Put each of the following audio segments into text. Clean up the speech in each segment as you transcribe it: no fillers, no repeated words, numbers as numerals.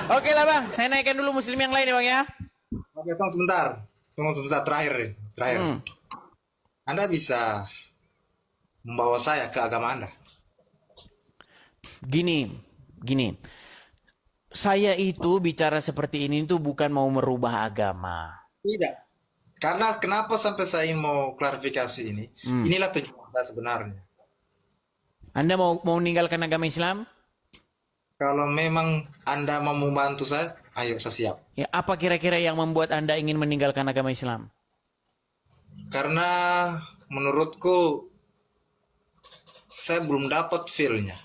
Oke lah bang, saya naikkan dulu muslim yang lain ya bang ya. Oke, tunggu sebentar. Tunggu sebentar, terakhir nih. Terakhir. Hmm. Anda bisa membawa saya ke agama Anda? Gini, gini. Saya itu bicara seperti ini tuh bukan mau merubah agama. Tidak. Karena kenapa sampai saya mau klarifikasi ini? Hmm. Inilah tujuan saya sebenarnya. Anda mau meninggalkan agama Islam? Kalau memang Anda mau membantu saya, ayo saya siap. Ya, apa kira-kira yang membuat Anda ingin meninggalkan agama Islam? Karena menurutku saya belum dapat feel-nya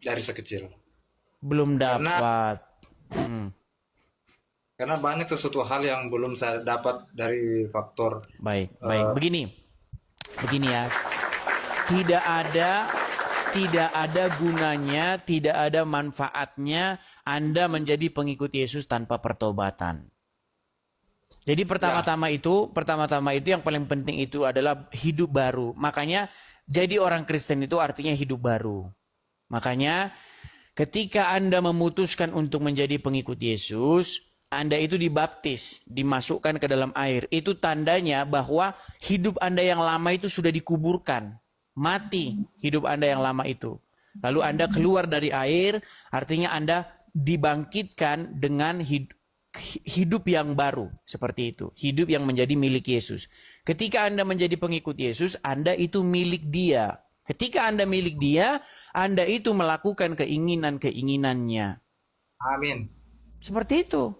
dari sekecil. Belum Karena dapat. Hmm. karena banyak sesuatu hal yang belum saya dapat dari faktor Baik, baik. eh, Begini ya. Tidak ada tidak ada gunanya, tidak ada manfaatnya Anda menjadi pengikut Yesus tanpa pertobatan. Jadi ya, pertama-tama itu yang paling penting itu adalah hidup baru. Makanya jadi orang Kristen itu artinya hidup baru. Makanya ketika Anda memutuskan untuk menjadi pengikut Yesus, Anda itu dibaptis, dimasukkan ke dalam air. Itu tandanya bahwa hidup Anda yang lama itu sudah dikuburkan. Mati hidup Anda yang lama itu. Lalu Anda keluar dari air, artinya Anda dibangkitkan dengan hidup yang baru. Seperti itu. Hidup yang menjadi milik Yesus. Ketika Anda menjadi pengikut Yesus, Anda itu milik Dia. Ketika Anda milik Dia, Anda itu melakukan keinginan-keinginannya. amin. Seperti itu.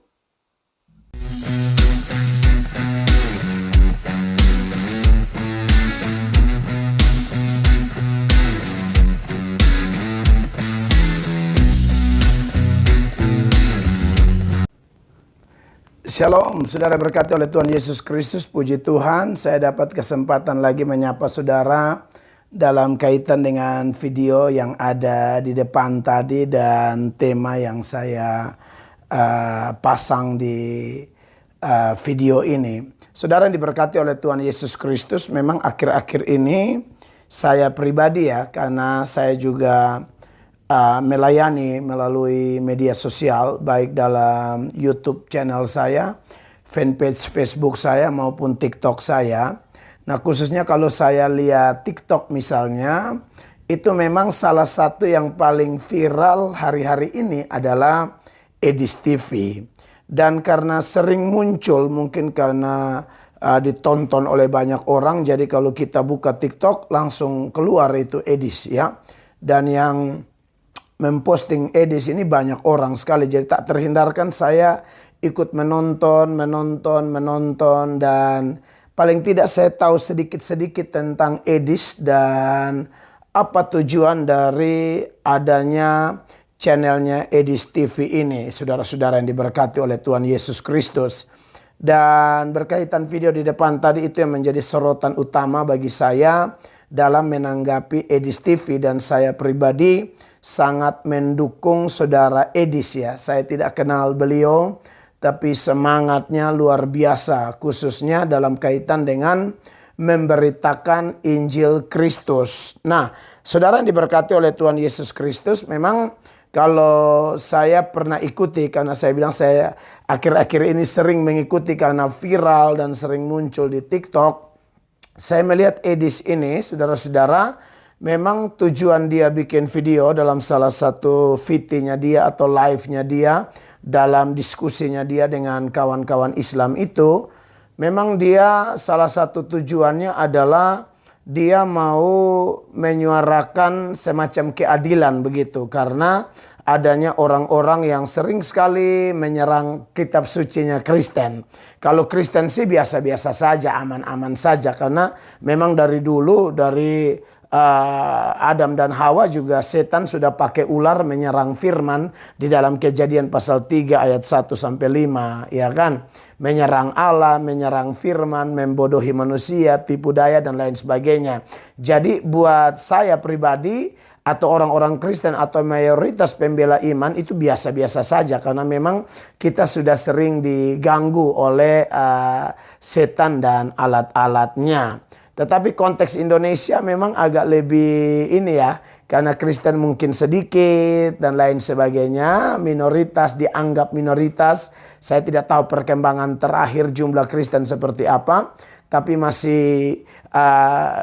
Shalom, saudara berkati oleh Tuhan Yesus Kristus, puji Tuhan. Saya dapat kesempatan lagi menyapa saudara dalam kaitan dengan video yang ada di depan tadi dan tema yang saya pasang di video ini. Saudara yang diberkati oleh Tuhan Yesus Kristus, memang akhir-akhir ini saya pribadi ya, karena saya juga melayani melalui media sosial, baik dalam YouTube channel saya, fanpage Facebook saya maupun TikTok saya. Nah, khususnya kalau saya lihat TikTok misalnya, itu memang salah satu yang paling viral hari-hari ini adalah Edis TV. Dan karena sering muncul, mungkin karena ditonton oleh banyak orang, jadi kalau kita buka TikTok langsung keluar itu Edis ya. Dan yang memposting Edis ini banyak orang sekali, jadi tak terhindarkan saya ikut menonton dan paling tidak saya tahu sedikit-sedikit tentang Edis dan apa tujuan dari adanya channelnya Edis TV ini, saudara-saudara yang diberkati oleh Tuhan Yesus Kristus. Dan berkaitan video di depan tadi itu yang menjadi sorotan utama bagi saya dalam menanggapi Edis TV, dan saya pribadi sangat mendukung saudara Edis ya. Saya tidak kenal beliau, tapi semangatnya luar biasa, khususnya dalam kaitan dengan memberitakan Injil Kristus. Nah, saudara yang diberkati oleh Tuhan Yesus Kristus, memang kalau saya pernah ikuti, karena saya bilang saya akhir-akhir ini sering mengikuti karena viral dan sering muncul di TikTok. Saya melihat Edis ini, saudara-saudara, memang tujuan dia bikin video dalam salah satu VT-nya dia atau live-nya dia, dalam diskusinya dia dengan kawan-kawan Islam itu, memang dia salah satu tujuannya adalah dia mau menyuarakan semacam keadilan begitu, karena adanya orang-orang yang sering sekali menyerang kitab sucinya Kristen. Kalau Kristen sih biasa-biasa saja, aman-aman saja, karena memang dari dulu, dari Adam dan Hawa juga setan sudah pakai ular menyerang firman di dalam Kejadian pasal 3 ayat 1 sampai 5, ya kan? Menyerang Allah, menyerang firman, membodohi manusia, tipu daya dan lain sebagainya. Jadi buat saya pribadi atau orang-orang Kristen atau mayoritas pembela iman itu biasa-biasa saja, karena memang kita sudah sering diganggu oleh setan dan alat-alatnya. Tetapi konteks Indonesia memang agak lebih ini ya, karena Kristen mungkin sedikit dan lain sebagainya, minoritas dianggap minoritas. Saya tidak tahu perkembangan terakhir jumlah Kristen seperti apa, tapi masih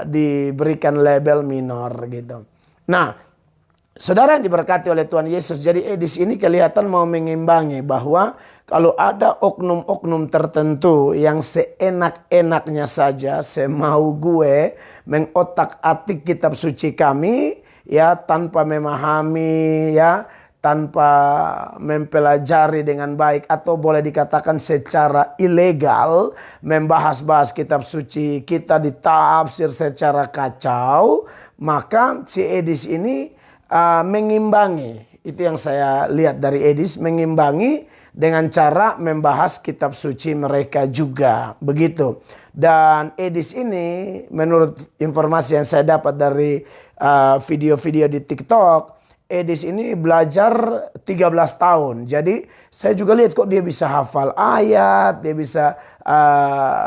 diberikan label minor gitu. Nah, saudara yang diberkati oleh Tuhan Yesus, jadi Edis ini kelihatan mau mengimbangi bahwa kalau ada oknum-oknum tertentu yang seenak-enaknya saja, semau gue, mengotak-atik kitab suci kami, ya tanpa memahami, ya tanpa mempelajari dengan baik, atau boleh dikatakan secara ilegal, membahas-bahas kitab suci kita, ditafsir secara kacau, maka si Edis ini mengimbangi. Itu yang saya lihat dari Edis, mengimbangi dengan cara membahas kitab suci mereka juga, begitu. Dan Edis ini menurut informasi yang saya dapat dari video-video di TikTok, Edis ini belajar 13 tahun. Jadi saya juga lihat kok dia bisa hafal ayat, dia bisa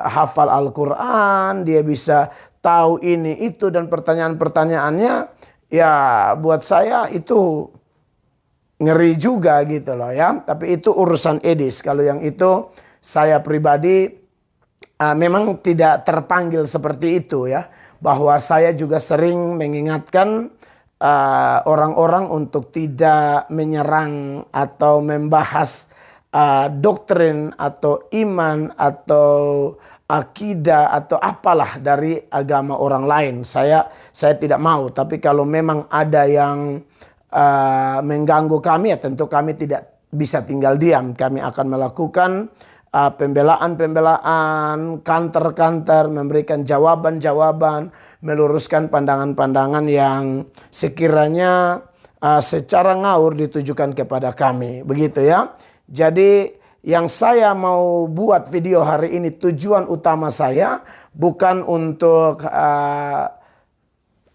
hafal Al-Quran, dia bisa tahu ini itu, dan pertanyaan-pertanyaannya ya buat saya itu ngeri juga gitu loh ya. Tapi itu urusan Edis. Kalau yang itu saya pribadi memang tidak terpanggil seperti itu ya. Bahwa saya juga sering mengingatkan orang-orang untuk tidak menyerang atau membahas doktrin atau iman atau akidah atau apalah dari agama orang lain. Saya tidak mau. Tapi kalau memang ada yang mengganggu kami, ya tentu kami tidak bisa tinggal diam. Kami akan melakukan pembelaan-pembelaan, kanter-kanter, memberikan jawaban-jawaban, meluruskan pandangan-pandangan yang sekiranya secara ngawur ditujukan kepada kami. Begitu ya. Jadi yang saya mau buat video hari ini, tujuan utama saya bukan untuk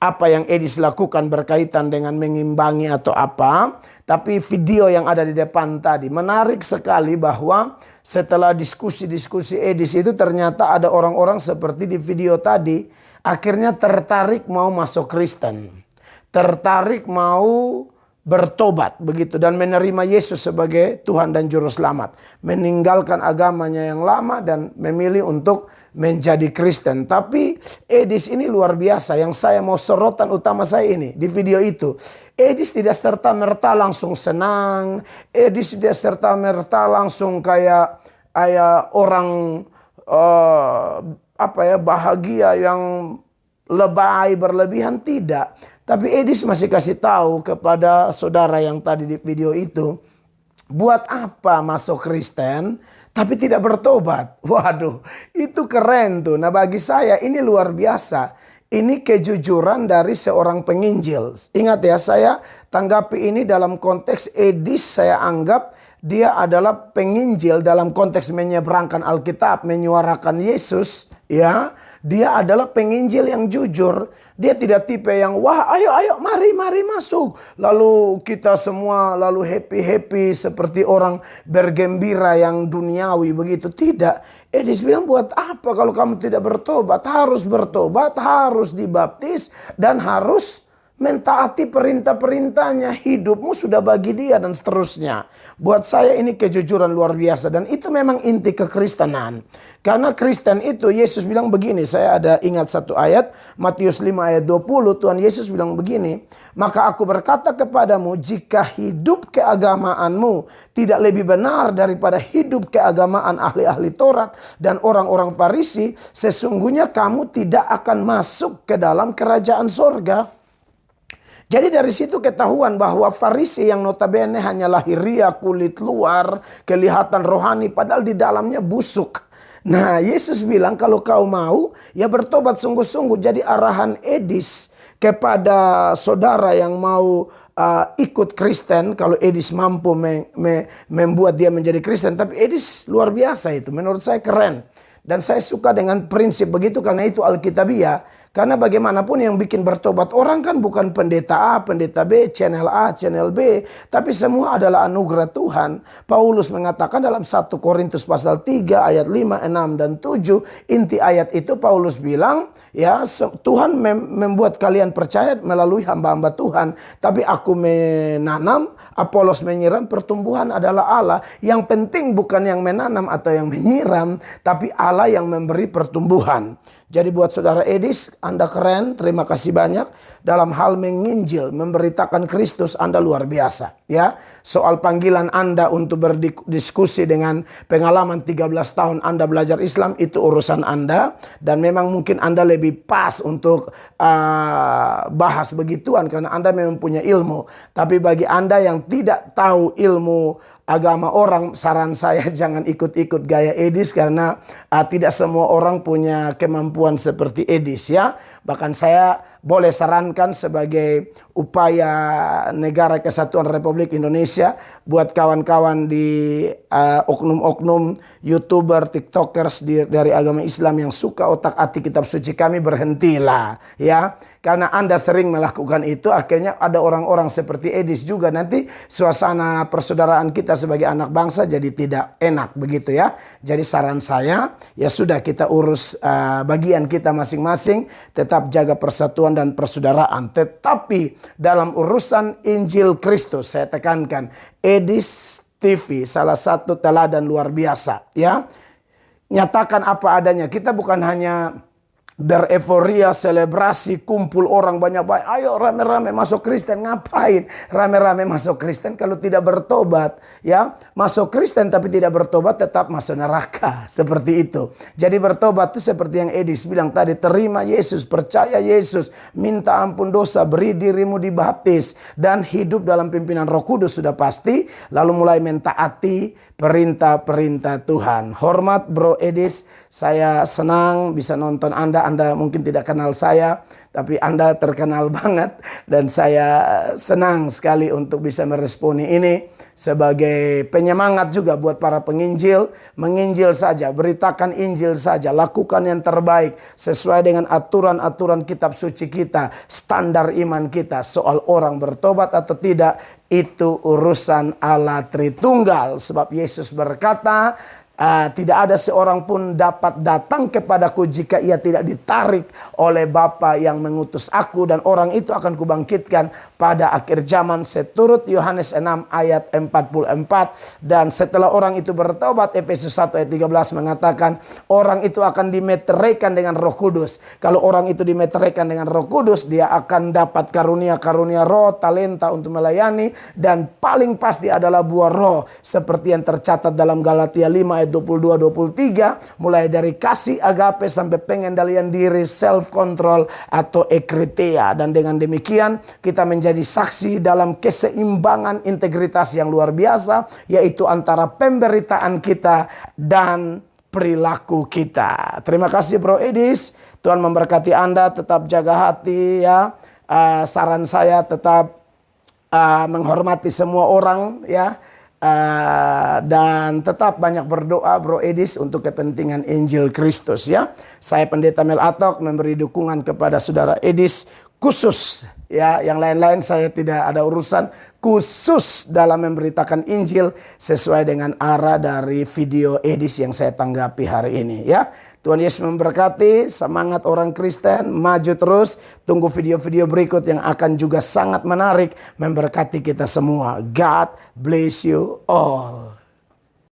apa yang Edis lakukan berkaitan dengan mengimbangi atau apa. Tapi video yang ada di depan tadi menarik sekali, bahwa setelah diskusi-diskusi Edis itu ternyata ada orang-orang seperti di video tadi akhirnya tertarik mau masuk Kristen. Tertarik mau bertobat begitu dan menerima Yesus sebagai Tuhan dan Juru Selamat. Meninggalkan agamanya yang lama dan memilih untuk menjadi Kristen. Tapi Edis ini luar biasa. Yang saya mau sorotan utama saya ini di video itu, Edis tidak serta-merta langsung senang. Edis tidak serta-merta langsung kayak orang bahagia yang lebay berlebihan, tidak. Tapi Edis masih kasih tahu kepada saudara yang tadi di video itu, buat apa masuk Kristen tapi tidak bertobat? Waduh, itu keren tuh. Nah, bagi saya ini luar biasa. Ini kejujuran dari seorang penginjil. Ingat ya, saya tanggapi ini dalam konteks Edis. Saya anggap dia adalah penginjil dalam konteks menyeberangkan Alkitab, menyuarakan Yesus. Ya, dia adalah penginjil yang jujur. Dia tidak tipe yang wah ayo mari masuk. Lalu kita semua lalu happy seperti orang bergembira yang duniawi begitu. Tidak. Edis bilang, buat apa kalau kamu tidak bertobat? Harus bertobat, harus dibaptis, dan harus mentaati perintah-perintahnya. Hidupmu sudah bagi dia dan seterusnya. Buat saya ini kejujuran luar biasa. Dan itu memang inti kekristenan. Karena Kristen itu, Yesus bilang begini. Saya ada ingat satu ayat. Matius 5 ayat 20. Tuhan Yesus bilang begini. Maka aku berkata kepadamu, jika hidup keagamaanmu tidak lebih benar daripada hidup keagamaan ahli-ahli Taurat dan orang-orang Farisi, sesungguhnya kamu tidak akan masuk ke dalam kerajaan sorga. Jadi dari situ ketahuan bahwa Farisi yang notabene hanya lahiriah, kulit luar, kelihatan rohani, padahal di dalamnya busuk. Nah, Yesus bilang kalau kau mau, ya bertobat sungguh-sungguh. Jadi arahan Edis kepada saudara yang mau ikut Kristen, kalau Edis mampu membuat dia menjadi Kristen. Tapi Edis luar biasa itu, menurut saya keren. Dan saya suka dengan prinsip begitu karena itu Alkitabiah. Karena bagaimanapun yang bikin bertobat orang kan bukan pendeta A, pendeta B, channel A, channel B. Tapi semua adalah anugerah Tuhan. Paulus mengatakan dalam 1 Korintus pasal 3 ayat 5, 6, dan 7. Inti ayat itu Paulus bilang, ya Tuhan membuat kalian percaya melalui hamba-hamba Tuhan. Tapi aku menanam, Apolos menyiram, pertumbuhan adalah Allah. Yang penting bukan yang menanam atau yang menyiram, tapi Allah yang memberi pertumbuhan. Jadi buat saudara Edis, Anda keren, terima kasih banyak. Dalam hal menginjil, memberitakan Kristus, Anda luar biasa. Ya, soal panggilan Anda untuk berdiskusi dengan pengalaman 13 tahun Anda belajar Islam, itu urusan Anda. Dan memang mungkin Anda lebih pas untuk bahas begituan, karena Anda memang punya ilmu. Tapi bagi Anda yang tidak tahu ilmu agama orang, saran saya jangan ikut-ikut gaya Edis, karena tidak semua orang punya kemampuan seperti Edis, ya. Bahkan saya boleh sarankan sebagai upaya Negara Kesatuan Republik Indonesia buat kawan-kawan di oknum-oknum YouTuber, TikTokers dari agama Islam yang suka otak-atik kitab suci kami, berhentilah, ya. Karena Anda sering melakukan itu, akhirnya ada orang-orang seperti Edis juga. Nanti suasana persaudaraan kita sebagai anak bangsa jadi tidak enak, begitu ya. Jadi saran saya, ya sudah, kita urus bagian kita masing-masing, tetap jaga persatuan dan persaudaraan. Tetapi dalam urusan Injil Kristus, saya tekankan, Edis TV salah satu teladan luar biasa, ya. Nyatakan apa adanya. Kita bukan hanya bereforia, selebrasi, kumpul orang banyak-banyak, ayo rame-rame masuk Kristen. Ngapain rame-rame masuk Kristen kalau tidak bertobat, ya? Masuk Kristen tapi tidak bertobat tetap masuk neraka, seperti itu. Jadi bertobat itu seperti yang Edis bilang tadi, terima Yesus, percaya Yesus, minta ampun dosa, beri dirimu dibaptis, dan hidup dalam pimpinan Roh Kudus sudah pasti, lalu mulai mentaati perintah-perintah Tuhan. Hormat Bro Edis, saya senang bisa nonton Anda. Anda mungkin tidak kenal saya, tapi Anda terkenal banget. Dan saya senang sekali untuk bisa meresponi ini sebagai penyemangat juga buat para penginjil. Menginjil saja, beritakan Injil saja, lakukan yang terbaik sesuai dengan aturan-aturan kitab suci kita, standar iman kita. Soal orang bertobat atau tidak, itu urusan Allah Tritunggal. Sebab Yesus berkata, tidak ada seorang pun dapat datang kepadaku jika ia tidak ditarik oleh Bapa yang mengutus aku, dan orang itu akan kubangkitkan pada akhir zaman, seturut Yohanes 6 ayat 44. Dan setelah orang itu bertobat, Efesus 1 ayat 13 mengatakan orang itu akan dimeteraikan dengan Roh Kudus. Kalau orang itu dimeteraikan dengan Roh Kudus, dia akan dapat karunia-karunia roh, talenta untuk melayani, dan paling pasti adalah buah roh seperti yang tercatat dalam Galatia 5 ayat 22-23, mulai dari kasih, agape, sampai pengendalian diri, self control atau ekritia. Dan dengan demikian kita menjadi saksi dalam keseimbangan integritas yang luar biasa, yaitu antara pemberitaan kita dan perilaku kita. Terima kasih Bro Edis, Tuhan memberkati Anda, tetap jaga hati, ya. Saran saya tetap menghormati semua orang, ya. Dan tetap banyak berdoa Bro Edis untuk kepentingan Injil Kristus, ya. Saya Pendeta Mel Atok memberi dukungan kepada Saudara Edis khusus, ya. Yang lain-lain saya tidak ada urusan, khusus dalam memberitakan Injil sesuai dengan arah dari video Edis yang saya tanggapi hari ini, ya. Tuhan Yesus memberkati, semangat orang Kristen, maju terus, tunggu video-video berikut yang akan juga sangat menarik, memberkati kita semua. God bless you all.